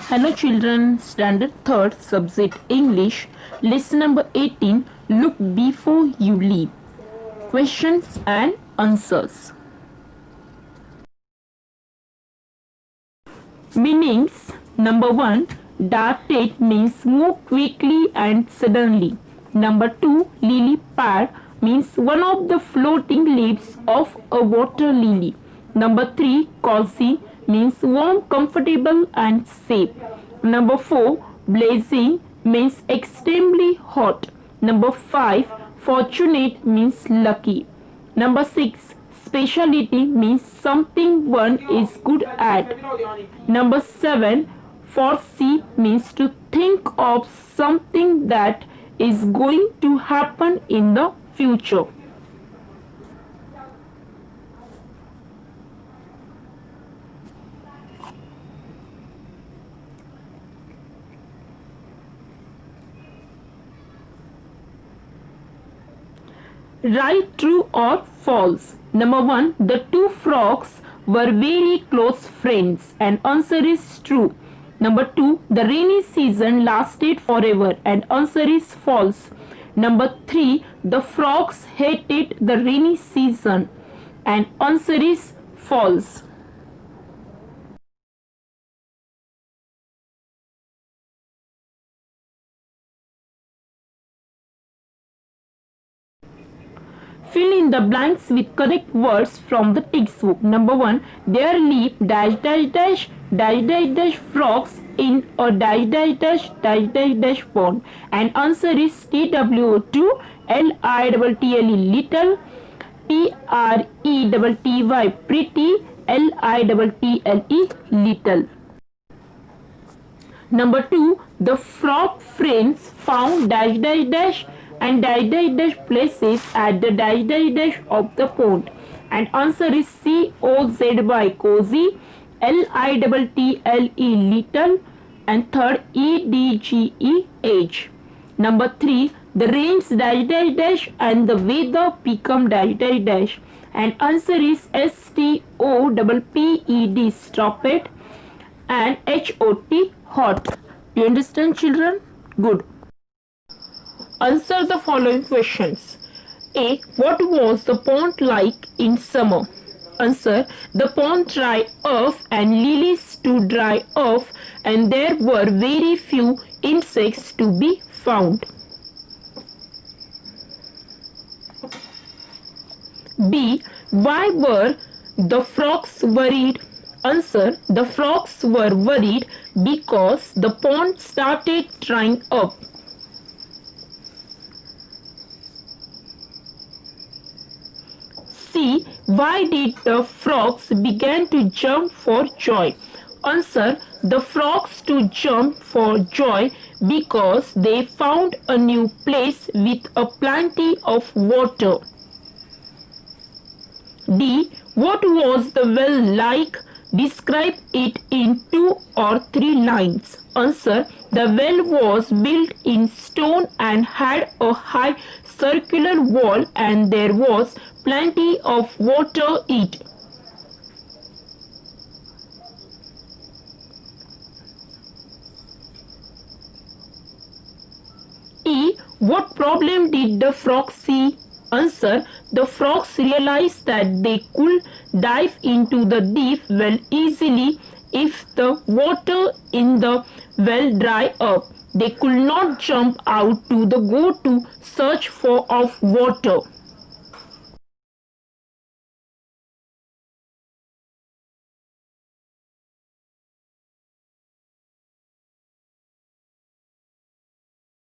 Hello children, standard 3rd, subject English, lesson number 18, look before you leap. Questions and answers. Meanings. Number 1, darted means move quickly and suddenly. Number 2, lily pad means one of the floating leaves of a water lily. Number 3, cozy means warm, comfortable and safe. Number 4, blazing means extremely hot. Number 5, fortunate means lucky. Number 6, speciality means something one is good at. Number 7, foresee means to think of something that is going to happen in the future. Write true or false. Number 1, the two frogs were very close friends, and answer is true. Number 2, the rainy season lasted forever, and answer is false. Number 3, the frogs hated the rainy season, and answer is false. Fill in the blanks with correct words from the textbook. Number 1, there live dash dash dash dash dash dash frogs in a dash dash dash dash dash dash pond. And answer is TWO2 LITTLE little, PRETTY pretty, LITTLE little. Number 2, the frog friends found dash dash dash and dash dash dash places at the dash dash dash of the pond. And answer is COZY cozy, LITTLE little, and third EDGEH. Number 3, the rains dash dash dash and the weather become dash dash dash. And answer is STOPPED stop it, and HOT hot. Do you understand children? Good. Answer the following questions. A. What was the pond like in summer? Answer. The pond dried off and lilies to dry off, and there were very few insects to be found. B. Why were the frogs worried? Answer. The frogs were worried because the pond started drying up. C. Why did the frogs begin to jump for joy? Answer. The frogs to jump for joy because they found a new place with a plenty of water. D. What was the well like? Describe it in 2 or 3 lines. Answer. The well was built in stone and had a high circular wall, and there was plenty of water in it. E. What problem did the frogs see? Answer. The frogs realized that they could dive into the deep well easily if the water in the well dry up. They could not jump out to the go to search for of water.